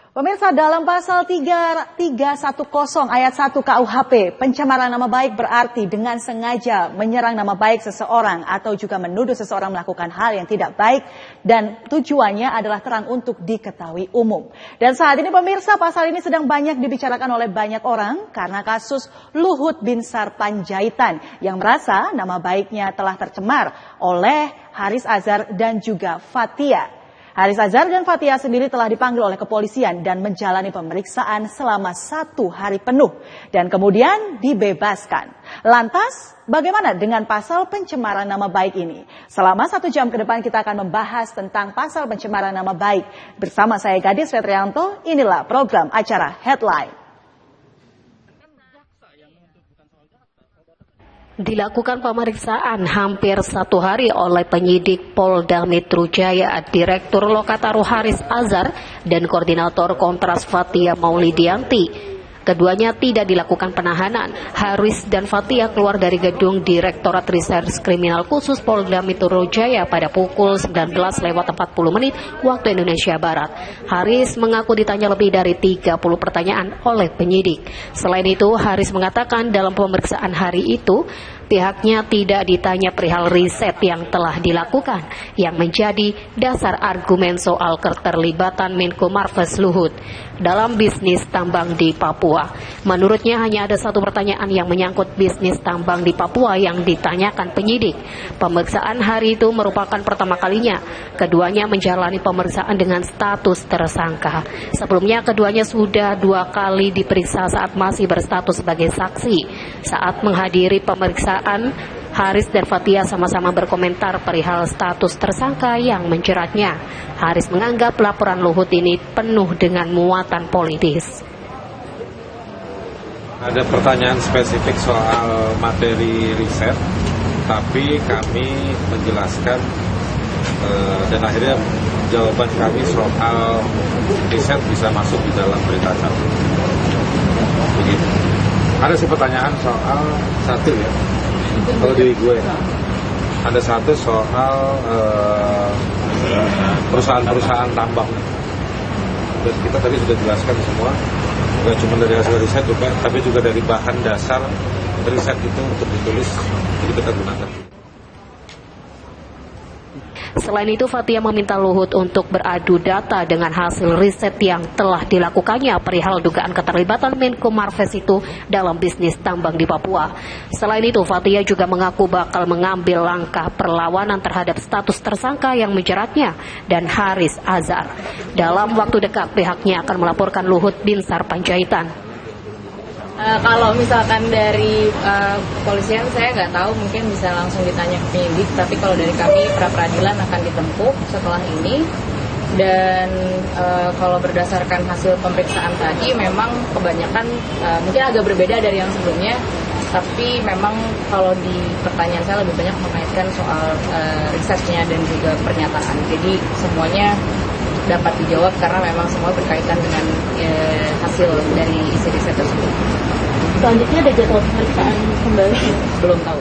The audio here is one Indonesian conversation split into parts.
Pemirsa, dalam pasal 310 ayat 1 KUHP, pencemaran nama baik berarti dengan sengaja menyerang nama baik seseorang atau juga menuduh seseorang melakukan hal yang tidak baik dan tujuannya adalah terang untuk diketahui umum. Dan saat ini pemirsa, pasal ini sedang banyak dibicarakan oleh banyak orang karena kasus Luhut Binsar Panjaitan yang merasa nama baiknya telah tercemar oleh Haris Azhar dan juga Fathia. Haris Azhar dan Fathia sendiri telah dipanggil oleh kepolisian dan menjalani pemeriksaan selama 1 hari penuh dan kemudian dibebaskan. Lantas, bagaimana dengan pasal pencemaran nama baik ini? Selama 1 jam ke depan kita akan membahas tentang pasal pencemaran nama baik. Bersama saya Gadis Fetrianto, inilah program acara Headline. Dilakukan pemeriksaan hampir 1 hari oleh penyidik Polda Metro Jaya, Direktur Lokataru Haris Azhar dan Koordinator Kontras Fathia Maulidianti. Keduanya tidak dilakukan penahanan. Haris dan Fathia keluar dari gedung Direktorat Reserse Kriminal Khusus Polda Metro Jaya pada pukul 19:40 waktu Indonesia Barat. Haris mengaku ditanya lebih dari 30 pertanyaan oleh penyidik. Selain itu, Haris mengatakan dalam pemeriksaan hari itu, pihaknya tidak ditanya perihal riset yang telah dilakukan yang menjadi dasar argumen soal keterlibatan Menko Marves Luhut dalam bisnis tambang di Papua. Menurutnya hanya ada 1 pertanyaan yang menyangkut bisnis tambang di Papua yang ditanyakan penyidik. Pemeriksaan hari itu merupakan pertama kalinya keduanya menjalani pemeriksaan dengan status tersangka. Sebelumnya keduanya sudah 2 kali diperiksa saat masih berstatus sebagai saksi. Saat menghadiri pemeriksaan, Haris dan Fathia sama-sama berkomentar perihal status tersangka yang menjeratnya. Haris menganggap laporan Luhut ini penuh dengan muatan politis. Ada pertanyaan spesifik soal materi riset, tapi kami menjelaskan dan akhirnya jawaban kami soal riset bisa masuk di dalam berita acara. Begitu. Ada sih pertanyaan soal 1 ya. Kalau dari gue ada 1 soal perusahaan-perusahaan tambang. Dan kita tadi sudah jelaskan semua, bukan cuma dari hasil riset juga, tapi juga dari bahan dasar riset itu untuk ditulis, jadi kita gunakan. Selain itu, Fathia meminta Luhut untuk beradu data dengan hasil riset yang telah dilakukannya perihal dugaan keterlibatan Menko Marves itu dalam bisnis tambang di Papua. Selain itu, Fathia juga mengaku bakal mengambil langkah perlawanan terhadap status tersangka yang menjeratnya dan Haris Azhar. Dalam waktu dekat, pihaknya akan melaporkan Luhut Binsar Panjaitan. Kalau misalkan dari kepolisian saya nggak tahu, mungkin bisa langsung ditanya ke penyidik, tapi kalau dari kami pra-peradilan akan ditempuh setelah ini. Dan kalau berdasarkan hasil pemeriksaan tadi memang kebanyakan mungkin agak berbeda dari yang sebelumnya, tapi memang kalau di pertanyaan saya lebih banyak mengaitkan soal risetnya dan juga pernyataan. Jadi semuanya dapat dijawab karena memang semua berkaitan dengan hasil dari isi riset tersebut. Selanjutnya ada jadwal pemeriksaan kembali? Belum tahu.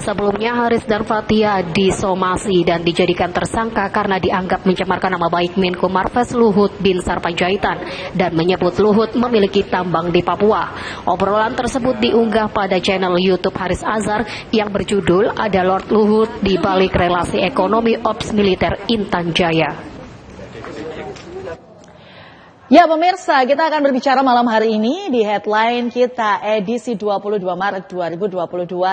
Sebelumnya Haris dan Fathia disomasi dan dijadikan tersangka karena dianggap mencemarkan nama baik Menko Marves Luhut Binsar Panjaitan dan menyebut Luhut memiliki tambang di Papua. Obrolan tersebut diunggah pada channel YouTube Haris Azhar yang berjudul Ada Lord Luhut di Balik Relasi Ekonomi Ops Militer Intan Jaya. Ya pemirsa, kita akan berbicara malam hari ini di headline kita edisi 22 Maret 2022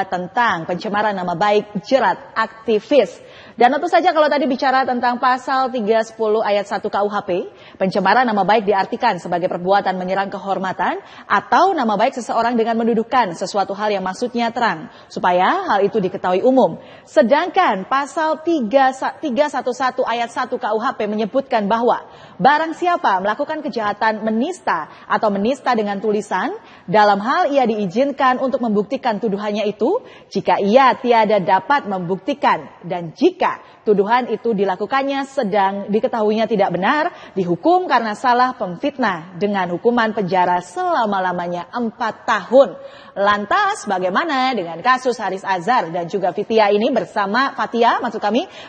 tentang pencemaran nama baik jerat aktivis. Dan tentu saja kalau tadi bicara tentang pasal 310 ayat 1 KUHP, pencemaran nama baik diartikan sebagai perbuatan menyerang kehormatan atau nama baik seseorang dengan mendudukan sesuatu hal yang maksudnya terang, supaya hal itu diketahui umum. Sedangkan pasal 311 ayat 1 KUHP menyebutkan bahwa barang siapa melakukan kejahatan menista atau menista dengan tulisan, dalam hal ia diizinkan untuk membuktikan tuduhannya itu, jika ia tiada dapat membuktikan dan jika Jika tuduhan itu dilakukannya sedang diketahuinya tidak benar, dihukum karena salah pemfitnah dengan hukuman penjara selama-lamanya 4 tahun. Lantas bagaimana dengan kasus Haris Azhar dan juga Fathia ini bersama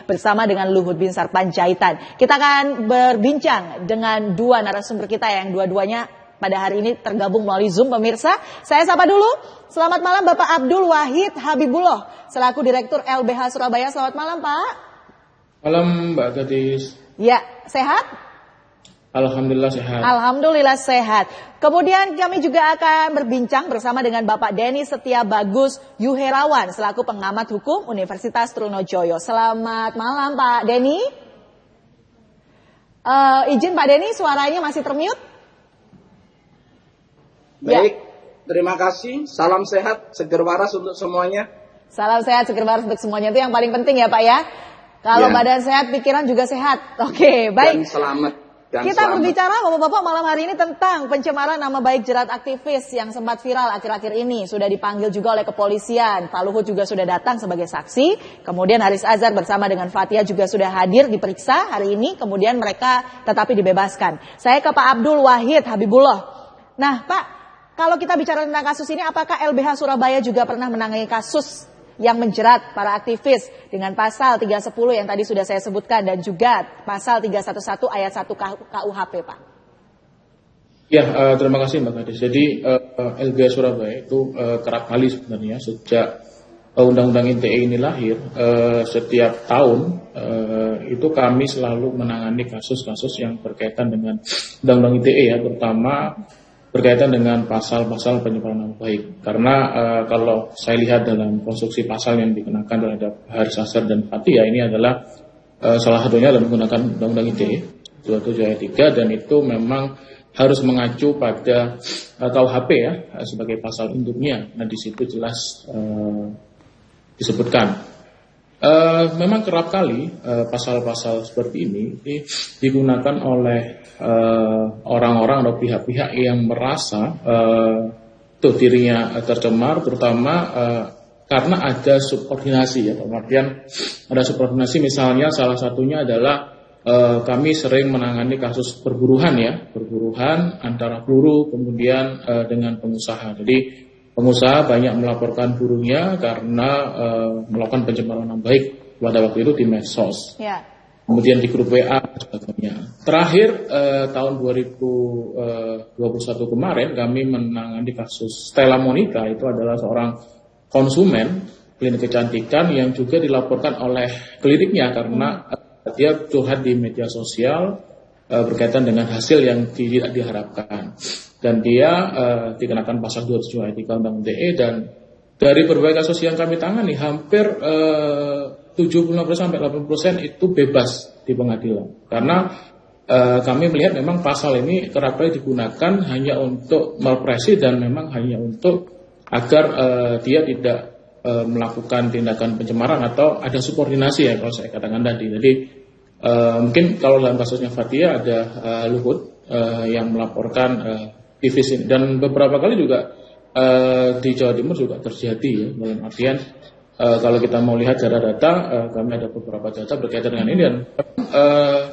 bersama dengan Luhut Binsar Panjaitan. Kita akan berbincang dengan dua narasumber kita yang dua-duanya pada hari ini tergabung melalui Zoom, pemirsa. Saya sapa dulu. Selamat malam Bapak Abdul Wahid Habibullah, selaku Direktur LBH Surabaya. Selamat malam Pak. Malam Mbak Gadis. Ya, sehat? Alhamdulillah sehat. Alhamdulillah sehat. Kemudian kami juga akan berbincang bersama dengan Bapak Denny Setia Bagus Yuherawan, selaku pengamat hukum Universitas Trunojoyo. Selamat malam Pak Denny. Izin Pak Denny, suaranya masih termute. Baik, terima kasih. Salam sehat, seger waras untuk semuanya. Salam sehat, seger waras untuk semuanya. Itu yang paling penting ya Pak ya. Kalau badan sehat, pikiran juga sehat. Oke, baik. Dan selamat. Kita berbicara Bapak-Bapak malam hari ini tentang pencemaran nama baik jerat aktivis yang sempat viral akhir-akhir ini. Sudah dipanggil juga oleh kepolisian. Pak Luhut juga sudah datang sebagai saksi. Kemudian Haris Azhar bersama dengan Fathia juga sudah hadir diperiksa hari ini. Kemudian mereka tetapi dibebaskan. Saya ke Pak Abdul Wahid Habibullah. Nah Pak, kalau kita bicara tentang kasus ini, apakah LBH Surabaya juga pernah menangani kasus yang menjerat para aktivis dengan pasal 310 yang tadi sudah saya sebutkan dan juga pasal 311 ayat 1 KUHP, Pak? Ya, terima kasih Mbak Gadis. Jadi LBH Surabaya itu kerap kali sebenarnya sejak Undang-Undang ITE ini lahir, setiap tahun itu kami selalu menangani kasus-kasus yang berkaitan dengan Undang-Undang ITE ya, terutama berkaitan dengan pasal-pasal pencemaran nama baik. Karena kalau saya lihat dalam konstruksi pasal yang dikenakan terhadap Haris Azhar dan Fathia ini adalah salah satunya adalah menggunakan Undang-Undang ITE 27 ayat 3 dan itu memang harus mengacu pada KUHP ya sebagai pasal induknya. Nah di situ jelas disebutkan. Memang kerap kali pasal-pasal seperti ini digunakan oleh orang-orang atau pihak-pihak yang merasa dirinya tercemar, terutama karena ada subordinasi ya, kemudian ada subordinasi misalnya salah satunya adalah kami sering menangani kasus perburuhan antara buruh kemudian dengan pengusaha. Jadi pengusaha banyak melaporkan buruhnya karena melakukan pencemaran nama baik pada waktu itu di medsos. Ya. Kemudian di grup WA dan sebagainya. Terakhir tahun 2021 kemarin kami menangani kasus Stella Monica, itu adalah seorang konsumen klinik kecantikan yang juga dilaporkan oleh kliniknya karena dia curhat di media sosial berkaitan dengan hasil yang tidak diharapkan. Dan dia dikenakan pasal 27 ayat 3 Undang-Undang ITE dan dari berbagai kasus yang kami tangani hampir 75-80% itu bebas di pengadilan. Karena kami melihat memang pasal ini kerap kali digunakan hanya untuk malpresi dan memang hanya untuk agar dia tidak melakukan tindakan pencemaran atau ada subordinasi ya kalau saya katakan tadi. Jadi mungkin kalau dalam kasusnya Fathia ada Luhut yang melaporkan aktivis ini dan beberapa kali juga di Jawa Timur juga terjadi ya dalam artian kalau kita mau lihat data kami ada beberapa data berkaitan dengan ini dan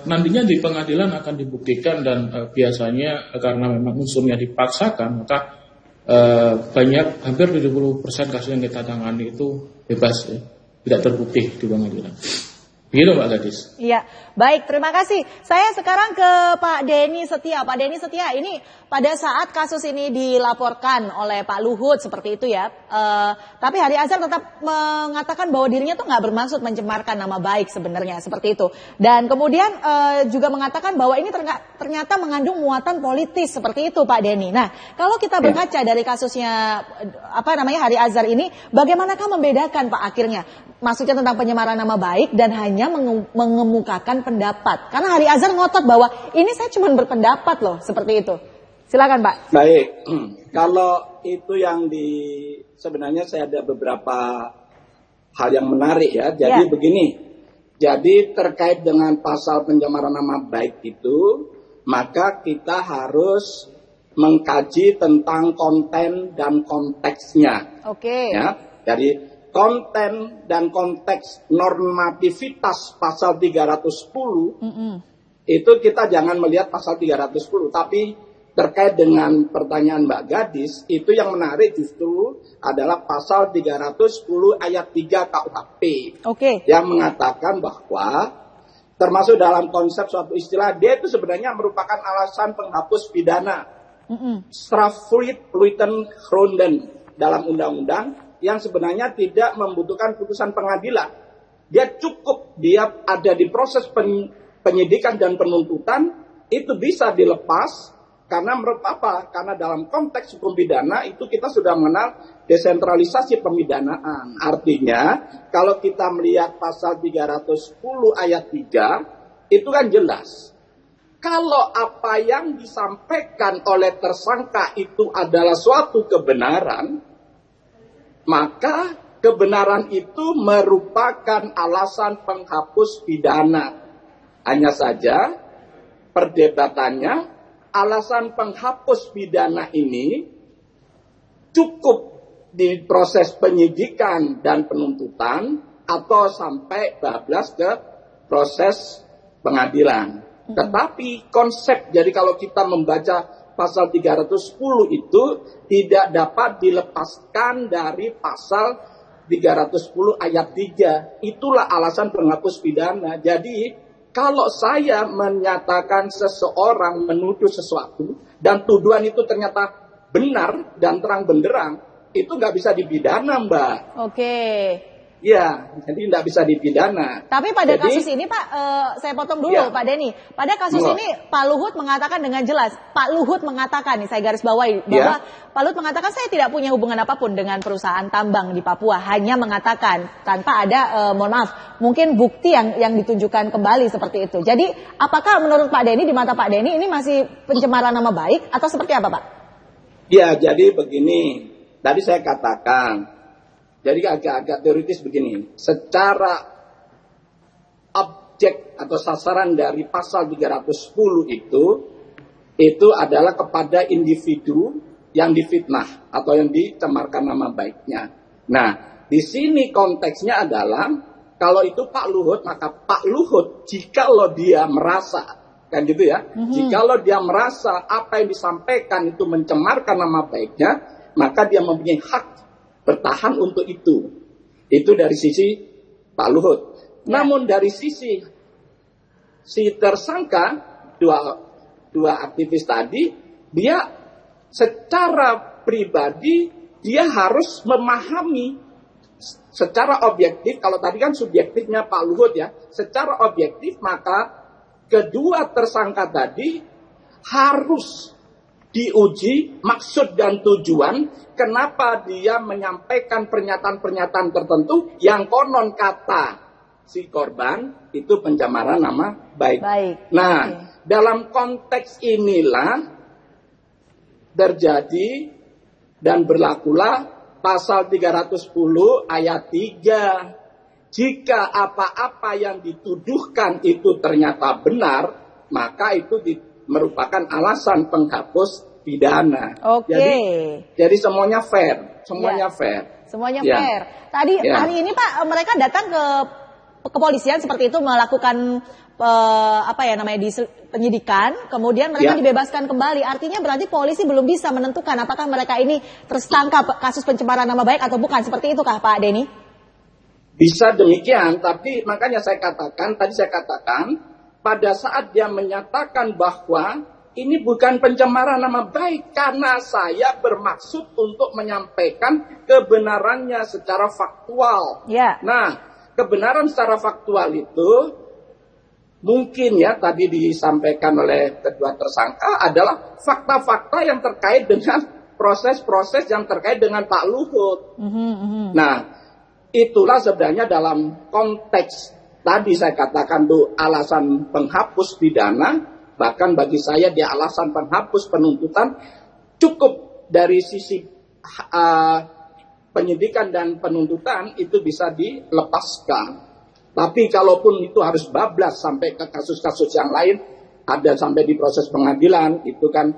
nantinya di pengadilan akan dibuktikan dan biasanya karena memang unsurnya dipaksakan maka banyak hampir 70% kasus yang kita tangani itu bebas ya, tidak terbukti di pengadilan. Begitu Mbak Gadis. Iya, baik, terima kasih. Saya sekarang ke Pak Denny Setia. Pak Denny Setia, ini pada saat kasus ini dilaporkan oleh Pak Luhut seperti itu ya. Tapi Haris Azhar tetap mengatakan bahwa dirinya tuh nggak bermaksud mencemarkan nama baik sebenarnya seperti itu. Dan kemudian juga mengatakan bahwa ini ternyata mengandung muatan politis seperti itu Pak Denny. Nah, kalau kita berkaca dari kasusnya Haris Azhar ini, bagaimanakah membedakan Pak akhirnya? Maksudnya tentang penyemaran nama baik dan hanya mengemukakan pendapat. Karena Haris Azhar ngotot bahwa ini saya cuma berpendapat loh, seperti itu. Silakan Pak. Baik, kalau itu yang sebenarnya saya ada beberapa hal yang menarik ya. Jadi begini, jadi terkait dengan pasal pencemaran nama baik itu, maka kita harus mengkaji tentang konten dan konteksnya. Oke. Ya, dari konten dan konteks normativitas pasal 310 itu kita jangan melihat pasal 310, tapi terkait dengan pertanyaan Mbak Gadis, itu yang menarik justru adalah pasal 310 ayat 3 KUHP yang mengatakan bahwa termasuk dalam konsep suatu istilah, dia itu sebenarnya merupakan alasan penghapus pidana. Strafrechtlichen dalam undang-undang yang sebenarnya tidak membutuhkan putusan pengadilan. Dia cukup, dia ada di proses penyidikan dan penuntutan, itu bisa dilepas. Karena menurut apa? Karena dalam konteks hukum pidana itu kita sudah mengenal desentralisasi pemidanaan. Artinya, kalau kita melihat pasal 310 ayat 3, itu kan jelas. Kalau apa yang disampaikan oleh tersangka itu adalah suatu kebenaran, maka kebenaran itu merupakan alasan penghapus pidana. Hanya saja perdebatannya, alasan penghapus pidana ini cukup di proses penyidikan dan penuntutan atau sampai bablas ke proses pengadilan. Tetapi konsep, jadi kalau kita membaca pasal 310 itu tidak dapat dilepaskan dari pasal 310 ayat 3. Itulah alasan penghapus pidana. Jadi kalau saya menyatakan seseorang menuduh sesuatu dan tuduhan itu ternyata benar dan terang benderang, itu nggak bisa dipidana, Mbak. Ya, jadi tidak bisa dipidana. Tapi pada kasus ini Pak, saya potong dulu Pak Denny. Pada kasus ini Pak Luhut mengatakan dengan jelas, Pak Luhut mengatakan, nih saya garis bawahi, bahwa Pak Luhut mengatakan saya tidak punya hubungan apapun dengan perusahaan tambang di Papua. Hanya mengatakan tanpa ada, mohon maaf, mungkin bukti yang ditunjukkan kembali seperti itu. Jadi apakah menurut Pak Denny, di mata Pak Denny ini masih pencemaran nama baik atau seperti apa Pak? Ya, jadi begini, tadi saya katakan, jadi agak-agak teoritis begini, secara objek atau sasaran dari pasal 310 itu adalah kepada individu yang difitnah atau yang dicemarkan nama baiknya. Nah, di sini konteksnya adalah kalau itu Pak Luhut, maka Pak Luhut jikalau dia merasa, kan gitu ya, jikalau dia merasa apa yang disampaikan itu mencemarkan nama baiknya, maka dia mempunyai hak bertahan untuk itu. Itu dari sisi Pak Luhut. Namun dari sisi si tersangka, dua aktivis tadi, dia secara pribadi dia harus memahami secara objektif. Kalau tadi kan subjektifnya Pak Luhut ya, secara objektif maka kedua tersangka tadi harus diuji maksud dan tujuan kenapa dia menyampaikan pernyataan-pernyataan tertentu yang konon kata si korban itu pencemaran nama baik. Nah, dalam konteks inilah terjadi dan berlakulah pasal 310 ayat 3. Jika apa-apa yang dituduhkan itu ternyata benar, maka itu merupakan alasan penghapus pidana. Jadi semuanya fair, semuanya fair. Semuanya fair. Tadi hari ini Pak, mereka datang ke kepolisian seperti itu melakukan penyidikan, kemudian mereka dibebaskan kembali. Artinya berarti polisi belum bisa menentukan apakah mereka ini tersangka kasus pencemaran nama baik atau bukan. Seperti itu kah Pak Denny? Bisa demikian, tapi makanya tadi saya katakan pada saat dia menyatakan bahwa ini bukan pencemaran nama baik karena saya bermaksud untuk menyampaikan kebenarannya secara faktual. Nah, kebenaran secara faktual itu mungkin ya tadi disampaikan oleh kedua tersangka adalah fakta-fakta yang terkait dengan proses-proses yang terkait dengan Pak Luhut. Nah, itulah sebenarnya dalam konteks tadi saya katakan tuh alasan penghapus pidana, bahkan bagi saya dia alasan penghapus penuntutan, cukup dari sisi penyidikan dan penuntutan itu bisa dilepaskan. Tapi kalaupun itu harus bablas sampai ke kasus-kasus yang lain, ada sampai di proses pengadilan, itu kan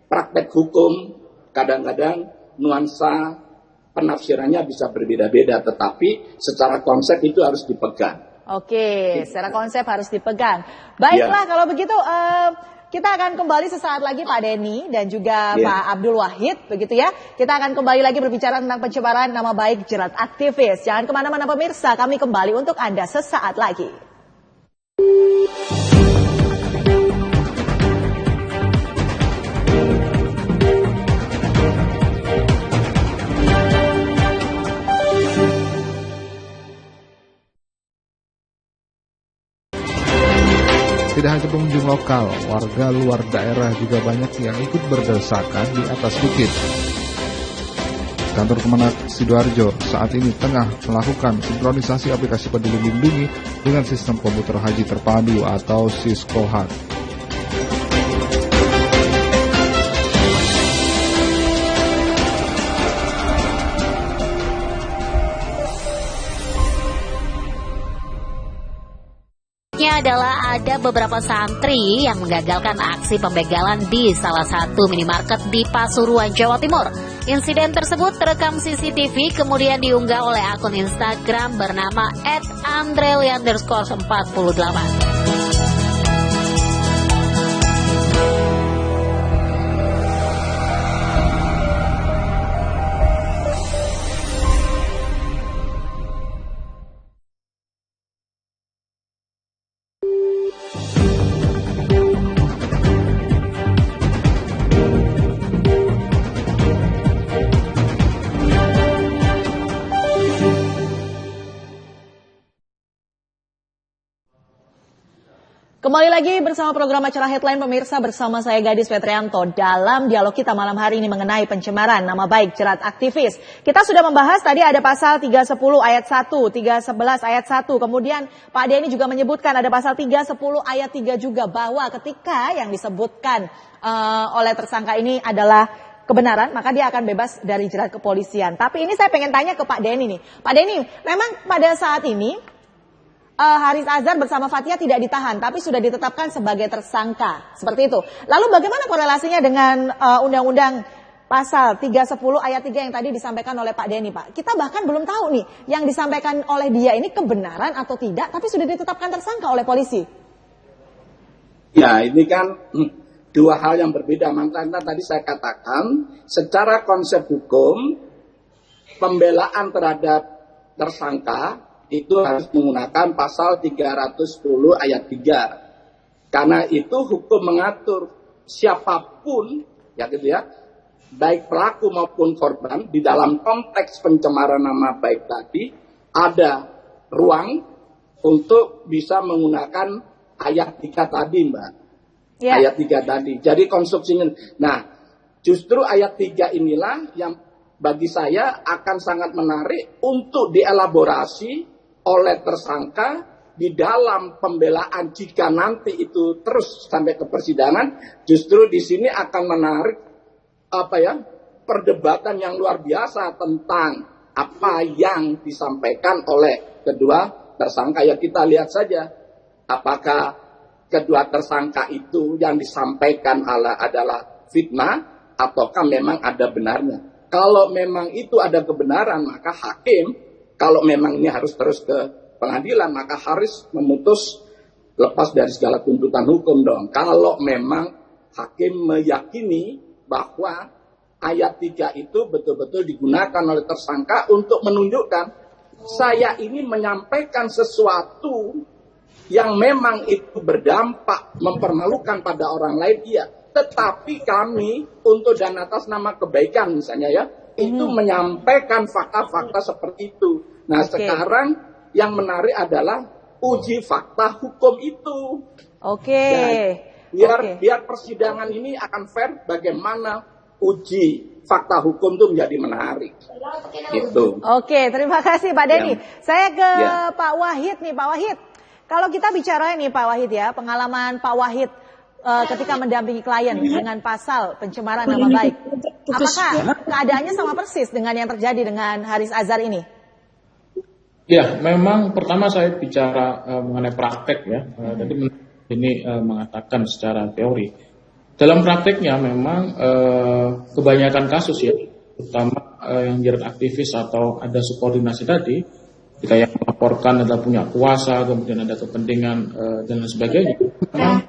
praktek hukum, kadang-kadang nuansa penafsirannya bisa berbeda-beda, tetapi secara konsep itu harus dipegang. Oke, secara konsep harus dipegang. Baiklah, kalau begitu kita akan kembali sesaat lagi Pak Denny dan juga Pak Abdul Wahid, begitu ya. Kita akan kembali lagi berbicara tentang pencemaran nama baik jerat aktivis. Jangan kemana-mana pemirsa, kami kembali untuk Anda sesaat lagi. Tidak hanya pengunjung lokal, warga luar daerah juga banyak yang ikut berdesakan di atas bukit. Kantor Kemenak Sidoarjo saat ini tengah melakukan sinkronisasi aplikasi Peduli Lindungi dengan sistem komputer haji terpadu atau Siskohat. Adalah ada beberapa santri yang menggagalkan aksi pembegalan di salah satu minimarket di Pasuruan, Jawa Timur. Insiden tersebut terekam CCTV kemudian diunggah oleh akun Instagram bernama @andrelian_48. Kembali lagi bersama program acara Headline pemirsa bersama saya Gadis Petrianto dalam dialog kita malam hari ini mengenai pencemaran nama baik jerat aktivis. Kita sudah membahas tadi ada pasal 310 ayat 1, 311 ayat 1. Kemudian Pak Denny juga menyebutkan ada pasal 310 ayat 3 juga bahwa ketika yang disebutkan oleh tersangka ini adalah kebenaran, maka dia akan bebas dari jerat kepolisian. Tapi ini saya pengen tanya ke Pak Denny nih. Pak Denny, memang pada saat ini Haris Azhar bersama Fathia tidak ditahan, tapi sudah ditetapkan sebagai tersangka. Seperti itu. Lalu bagaimana korelasinya dengan Undang-Undang Pasal 310 ayat 3 yang tadi disampaikan oleh Pak Denny, Pak? Kita bahkan belum tahu nih, yang disampaikan oleh dia ini kebenaran atau tidak, tapi sudah ditetapkan tersangka oleh polisi. Ya, ini kan dua hal yang berbeda. Makanya tadi saya katakan, secara konsep hukum, pembelaan terhadap tersangka itu harus menggunakan pasal 310 ayat 3. Karena itu hukum mengatur siapapun, ya gitu ya, baik pelaku maupun korban, di dalam konteks pencemaran nama baik tadi, ada ruang untuk bisa menggunakan ayat 3 tadi, Mbak. Yeah. Ayat 3 tadi. Jadi konstruksinya. Nah, justru ayat 3 inilah yang bagi saya akan sangat menarik untuk dielaborasi oleh tersangka di dalam pembelaan jika nanti itu terus sampai ke persidangan. Justru di sini akan menarik perdebatan yang luar biasa tentang apa yang disampaikan oleh kedua tersangka. Ya kita lihat saja apakah kedua tersangka itu yang disampaikan adalah fitnah ataukah memang ada benarnya. Kalau memang itu ada kebenaran, maka hakim, kalau memang ini harus terus ke pengadilan, maka harus memutus lepas dari segala tuntutan hukum dong. Kalau memang hakim meyakini bahwa ayat 3 itu betul-betul digunakan oleh tersangka untuk menunjukkan saya ini menyampaikan sesuatu yang memang itu berdampak mempermalukan pada orang lain, iya. Tetapi kami untuk dan atas nama kebaikan misalnya ya, itu menyampaikan fakta-fakta seperti itu. Nah sekarang yang menarik adalah uji fakta hukum itu. Biar persidangan ini akan fair, bagaimana uji fakta hukum itu menjadi menarik. Gitu. Terima kasih Pak Denny. Saya ke Pak Wahid nih, Pak Wahid. Kalau kita bicara nih Pak Wahid ya, pengalaman Pak Wahid ketika mendampingi klien dengan pasal pencemaran nama baik, apakah keadaannya sama persis dengan yang terjadi dengan Haris Azhar ini? Ya, memang pertama saya bicara mengenai praktek ya. Tadi ini mengatakan secara teori. Dalam prakteknya memang kebanyakan kasus ya, terutama yang jerat aktivis atau ada subordinasi tadi, jika yang melaporkan adalah punya kuasa, kemudian ada kepentingan dan lain sebagainya, memang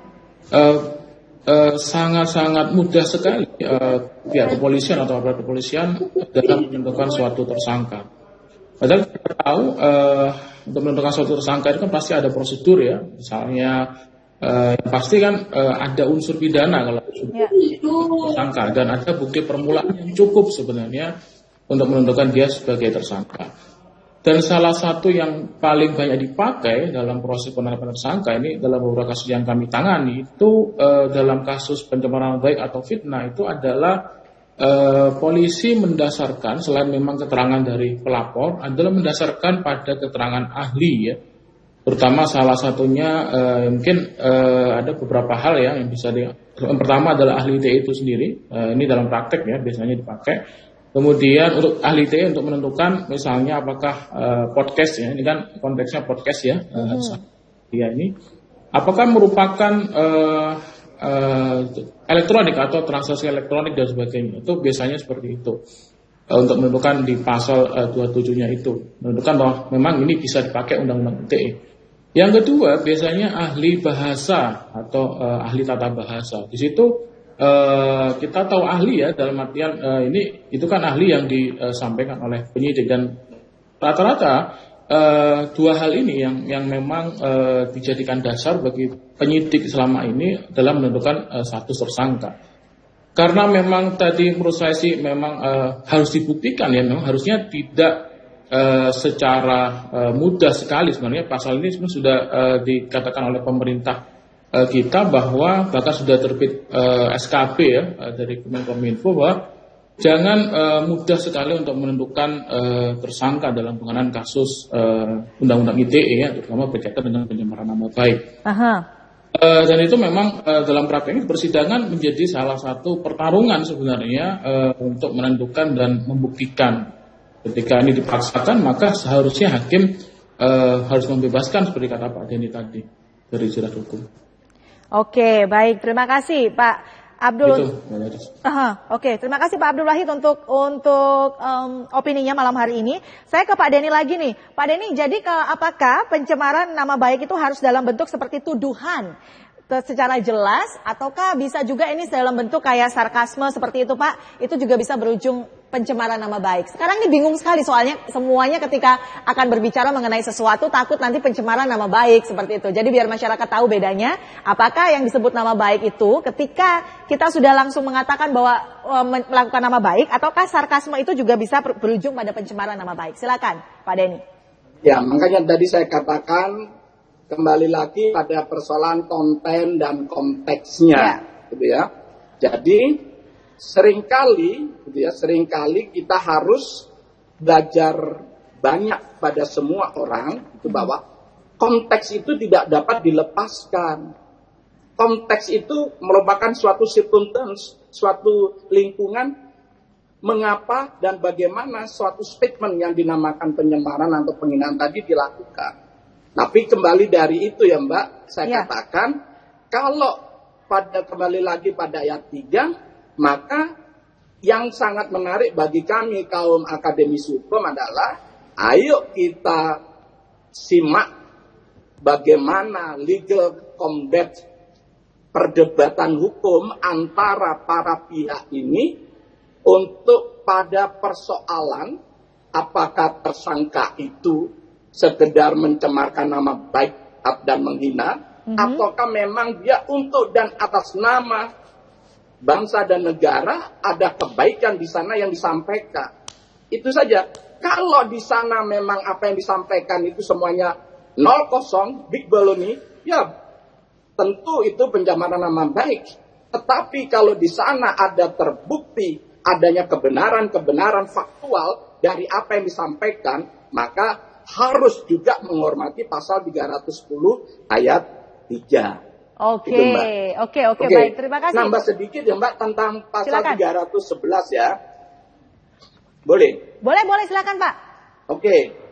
sangat-sangat mudah sekali pihak kepolisian atau aparat kepolisian dalam menentukan suatu tersangka. Padahal kita tahu untuk menentukan suatu tersangka itu kan pasti ada prosedur ya, misalnya yang pasti kan ada unsur pidana kalau tersangka dan ada bukti permulaan yang cukup sebenarnya untuk menentukan dia sebagai tersangka. Dan salah satu yang paling banyak dipakai dalam proses penetapan tersangka ini dalam beberapa kasus yang kami tangani itu dalam kasus pencemaran nama baik atau fitnah itu adalah polisi mendasarkan selain memang keterangan dari pelapor adalah mendasarkan pada keterangan ahli ya. Terutama salah satunya mungkin ada beberapa hal ya yang bisa yang pertama adalah ahli ITE itu sendiri. Ini dalam praktek ya biasanya dipakai. Kemudian untuk ahli ITE untuk menentukan misalnya apakah podcast ya, ini kan konteksnya podcast ya, dia ini apakah merupakan elektronik atau transaksi elektronik dan sebagainya, itu biasanya seperti itu untuk menentukan di pasal 27-nya itu menentukan bahwa memang ini bisa dipakai undang-undang ITE. Yang kedua biasanya ahli bahasa atau ahli tata bahasa. Di situ kita tahu ahli ya dalam artian ini itu kan ahli yang disampaikan oleh penyidik dan rata-rata dua hal ini yang memang dijadikan dasar bagi penyidik selama ini dalam menentukan status tersangka. Karena memang tadi menurut saya sih memang harus dibuktikan ya, memang harusnya tidak secara mudah sekali sebenarnya pasal ini sebenarnya sudah dikatakan oleh pemerintah kita bahwa bahkan sudah terbit SKP ya dari Kemenkominfo bahwa jangan mudah sekali untuk menentukan tersangka dalam penanganan kasus undang-undang ITE ya, terutama berkaitan dengan pencemaran nama baik. Dan itu memang dalam prakteknya persidangan menjadi salah satu pertarungan sebenarnya untuk menentukan dan membuktikan. Ketika ini dipaksakan maka seharusnya hakim harus membebaskan seperti kata Pak Denny tadi dari jerat hukum. Oke, baik. Terima kasih Pak Abdul. Oke, terima kasih Pak Abdul Wahid untuk opininya malam hari ini. Saya ke Pak Denny lagi nih. Pak Denny, jadi apakah pencemaran nama baik itu harus dalam bentuk seperti tuduhan secara jelas, ataukah bisa juga ini dalam bentuk kayak sarkasme seperti itu Pak? Itu juga bisa berujung pencemaran nama baik. Sekarang ini bingung sekali soalnya semuanya ketika akan berbicara mengenai sesuatu takut nanti pencemaran nama baik seperti itu. Jadi biar masyarakat tahu bedanya, apakah yang disebut nama baik itu ketika kita sudah langsung mengatakan bahwa melakukan nama baik, ataukah sarkasme itu juga bisa berujung pada pencemaran nama baik. Silakan Pak Denny. Ya, makanya tadi saya katakan kembali lagi pada persoalan konten dan konteksnya, gitu ya. Jadi seringkali kita harus belajar banyak pada semua orang itu bahwa konteks itu tidak dapat dilepaskan. Konteks itu merupakan suatu circumstance, suatu lingkungan mengapa dan bagaimana suatu statement yang dinamakan penyemaran atau penghinaan tadi dilakukan. Tapi kembali dari itu ya Mbak, saya katakan kalau kembali lagi pada ayat 3, maka yang sangat menarik bagi kami kaum akademisi hukum adalah ayo kita simak bagaimana legal combat perdebatan hukum antara para pihak ini untuk pada persoalan apakah tersangka itu sekedar mencemarkan nama baik dan menghina, ataukah memang dia untuk dan atas nama bangsa dan negara ada kebaikan di sana yang disampaikan. Itu saja. Kalau di sana memang apa yang disampaikan itu semuanya 0-0, big baloney, ya tentu itu pencemaran nama baik. Tetapi kalau di sana ada terbukti adanya kebenaran faktual dari apa yang disampaikan, maka harus juga menghormati pasal 310 ayat 3. Oke, baik. Terima kasih. Nambah sedikit ya Mbak tentang pasal 311 ya. Boleh? Boleh silakan Pak. Oke.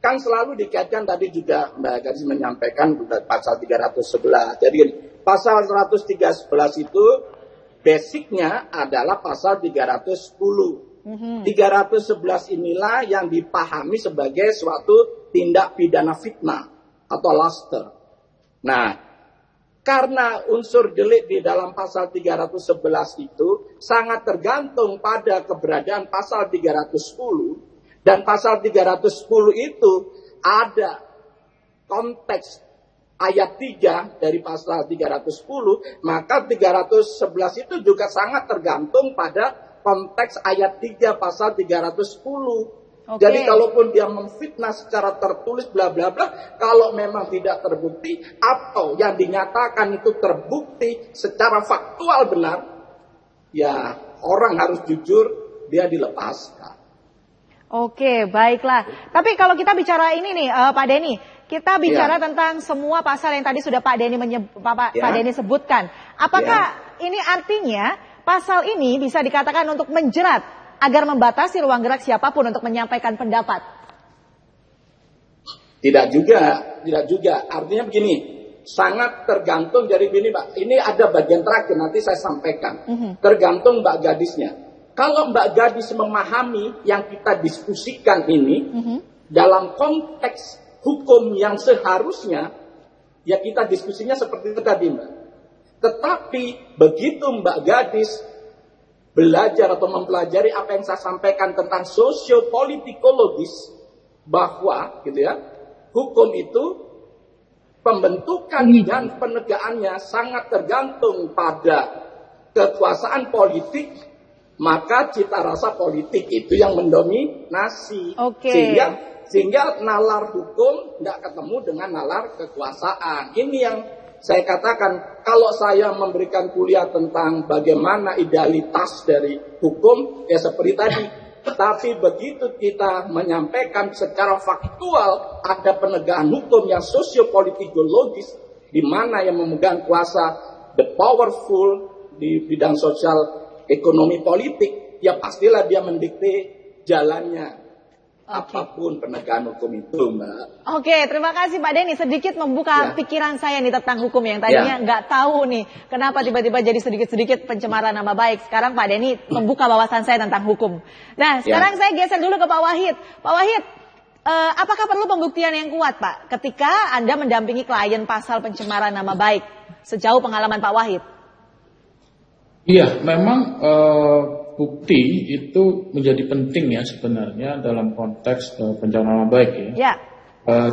Kan selalu dikaitkan tadi juga Mbak Gadis menyampaikan pasal 311. Jadi pasal 111 itu basicnya adalah pasal 310. 311 inilah yang dipahami sebagai suatu tindak pidana fitnah atau laster. Nah, karena unsur delik di dalam pasal 311 itu sangat tergantung pada keberadaan pasal 310, dan pasal 310 itu ada konteks ayat 3 dari pasal 310, maka 311 itu juga sangat tergantung pada konteks ayat 3 pasal 310. Jadi kalaupun dia memfitnah secara tertulis bla bla bla, kalau memang tidak terbukti atau yang dinyatakan itu terbukti secara faktual benar, ya orang harus jujur, dia dilepaskan. Oke, baiklah. Tapi kalau kita bicara ini nih, Pak Denny, kita bicara tentang semua pasal yang tadi sudah Pak Denny Pak Denny sebutkan. Apakah ini artinya pasal ini bisa dikatakan untuk menjerat agar membatasi ruang gerak siapapun untuk menyampaikan pendapat? Tidak juga. Artinya begini, sangat tergantung dari begini, Pak. Ini ada bagian terakhir, nanti saya sampaikan. Tergantung Mbak Gadisnya. Kalau Mbak Gadis memahami yang kita diskusikan ini dalam konteks hukum yang seharusnya, ya kita diskusinya seperti itu tadi, Mbak. Tetapi begitu Mbak Gadis belajar atau mempelajari apa yang saya sampaikan tentang sosiopolitikologis, bahwa gitu ya, hukum itu pembentukan dan penegakannya sangat tergantung pada kekuasaan politik, maka cita rasa politik itu yang mendominasi. Sehingga nalar hukum tidak ketemu dengan nalar kekuasaan. Ini yang saya katakan, kalau saya memberikan kuliah tentang bagaimana idealitas dari hukum, ya seperti tadi. Tetapi begitu kita menyampaikan secara faktual, ada penegakan hukum yang sosiopolitikologis, di mana yang memegang kuasa, the powerful, di bidang sosial, ekonomi, politik, ya pastilah dia mendikte jalannya. Apapun penegakan hukum itu, Mbak. Oke, terima kasih Pak Denny. Sedikit membuka pikiran saya nih tentang hukum yang tadinya nggak tahu nih. Kenapa tiba-tiba jadi sedikit-sedikit pencemaran nama baik. Sekarang Pak Denny membuka wawasan saya tentang hukum. Nah, sekarang saya geser dulu ke Pak Wahid. Pak Wahid, apakah perlu pembuktian yang kuat, Pak, ketika Anda mendampingi klien pasal pencemaran nama baik? Sejauh pengalaman Pak Wahid. Iya, memang bukti itu menjadi penting ya sebenarnya dalam konteks pencemaran nama baik ya.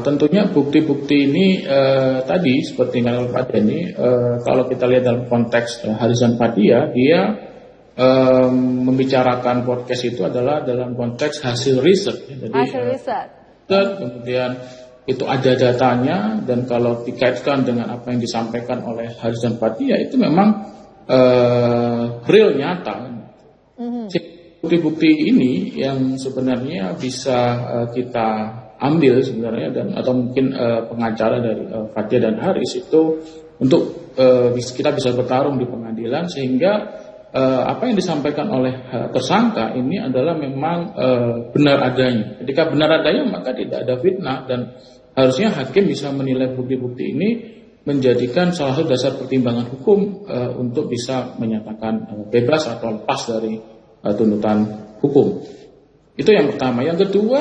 Tentunya bukti-bukti ini tadi seperti yang Pak Denny, kalau kita lihat dalam konteks Harizan Fathia, dia membicarakan podcast itu adalah dalam konteks hasil riset. Jadi, hasil riset. Kemudian itu ada datanya, dan kalau dikaitkan dengan apa yang disampaikan oleh Harizan Fathia itu memang real, nyata. Bukti-bukti ini yang sebenarnya bisa kita ambil sebenarnya, dan atau mungkin pengacara dari Fathia dan Haris itu untuk kita bisa bertarung di pengadilan, sehingga apa yang disampaikan oleh tersangka ini adalah memang benar adanya. Ketika benar adanya, maka tidak ada fitnah, dan harusnya hakim bisa menilai bukti-bukti ini menjadikan salah satu dasar pertimbangan hukum untuk bisa menyatakan bebas atau lepas dari tuntutan hukum. Itu yang pertama. Yang kedua,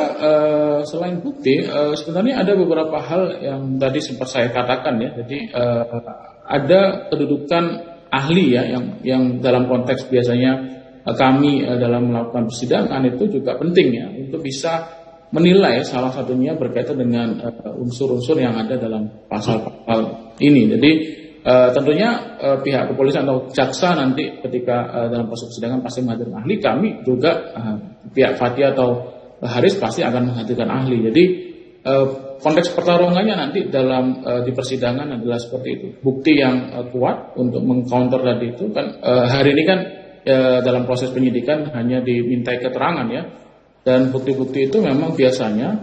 selain bukti, sebenarnya ada beberapa hal yang tadi sempat saya katakan ya. Jadi ada kedudukan ahli ya, yang dalam konteks biasanya kami dalam melakukan persidangan itu juga penting ya, untuk bisa menilai, salah satunya berkaitan dengan unsur-unsur yang ada dalam pasal-pasal ini. Jadi tentunya pihak kepolisian atau jaksa nanti ketika dalam proses persidangan pasti menghadirkan ahli. Kami juga pihak Fathia atau Haris pasti akan menghadirkan ahli. Jadi konteks pertarungannya nanti dalam di persidangan adalah seperti itu. Bukti yang kuat untuk mengcounter tadi itu kan hari ini kan dalam proses penyidikan hanya dimintai keterangan ya. Dan bukti-bukti itu memang biasanya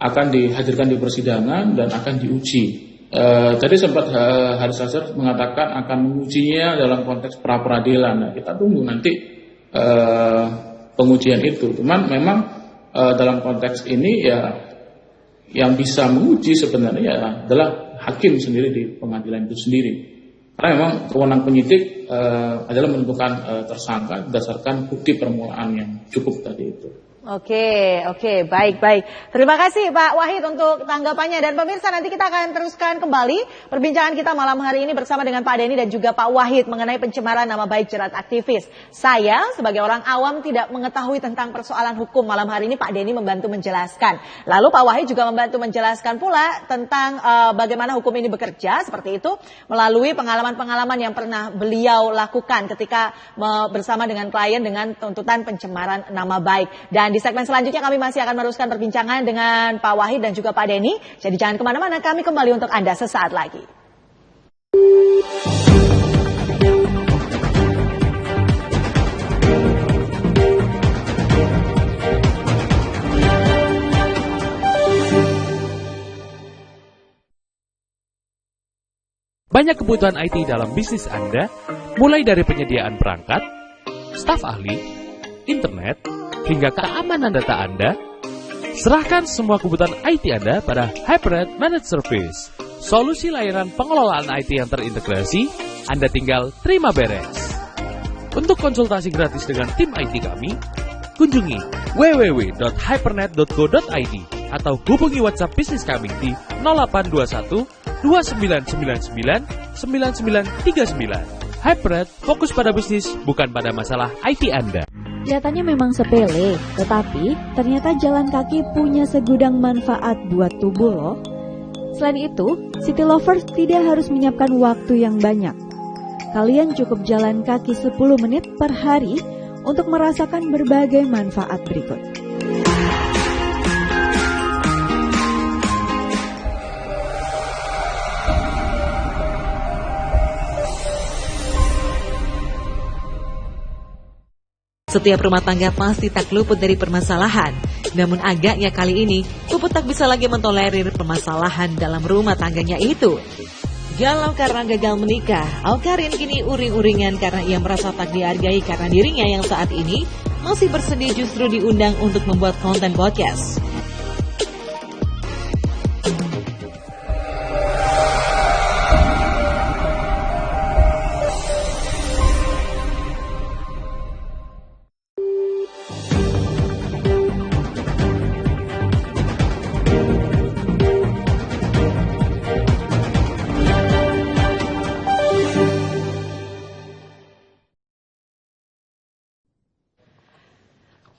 akan dihadirkan di persidangan dan akan diuji. Tadi sempat Haris Azhar mengatakan akan mengujinya dalam konteks pra-peradilan. Nah, kita tunggu nanti pengujian itu. Cuman memang dalam konteks ini ya yang bisa menguji sebenarnya adalah hakim sendiri di pengadilan itu sendiri. Karena memang kewenangan penyidik adalah menentukan tersangka berdasarkan bukti permulaan yang cukup tadi itu. Oke, baik. Terima kasih Pak Wahid untuk tanggapannya. Dan pemirsa, nanti kita akan teruskan kembali perbincangan kita malam hari ini bersama dengan Pak Denny dan juga Pak Wahid mengenai pencemaran nama baik jerat aktivis. Saya sebagai orang awam tidak mengetahui tentang persoalan hukum. Malam hari ini Pak Denny membantu menjelaskan. Lalu Pak Wahid juga membantu menjelaskan pula tentang bagaimana hukum ini bekerja seperti itu melalui pengalaman-pengalaman yang pernah beliau lakukan ketika bersama dengan klien dengan tuntutan pencemaran nama baik. Dan di segmen selanjutnya kami masih akan meneruskan perbincangan dengan Pak Wahid dan juga Pak Denny. Jadi jangan kemana-mana, kami kembali untuk Anda sesaat lagi. Banyak kebutuhan IT dalam bisnis Anda, mulai dari penyediaan perangkat, staf ahli, internet, hingga keamanan data Anda. Serahkan semua kebutuhan IT Anda pada HyperNet Managed Service. Solusi layanan pengelolaan IT yang terintegrasi, Anda tinggal terima beres. Untuk konsultasi gratis dengan tim IT kami, kunjungi www.hypernet.co.id atau hubungi WhatsApp bisnis kami di 0821 2999 9939. HyperNet fokus pada bisnis, bukan pada masalah IT Anda. Kelihatannya memang sepele, tetapi ternyata jalan kaki punya segudang manfaat buat tubuh loh. Selain itu, City Lovers tidak harus menyiapkan waktu yang banyak. Kalian cukup jalan kaki 10 menit per hari untuk merasakan berbagai manfaat berikut. Setiap rumah tangga pasti tak luput dari permasalahan. Namun agaknya kali ini, Puput tak bisa lagi mentolerir permasalahan dalam rumah tangganya itu. Galau karena gagal menikah, Awkarin kini uring-uringan karena ia merasa tak dihargai karena dirinya yang saat ini masih bersedih justru diundang untuk membuat konten podcast.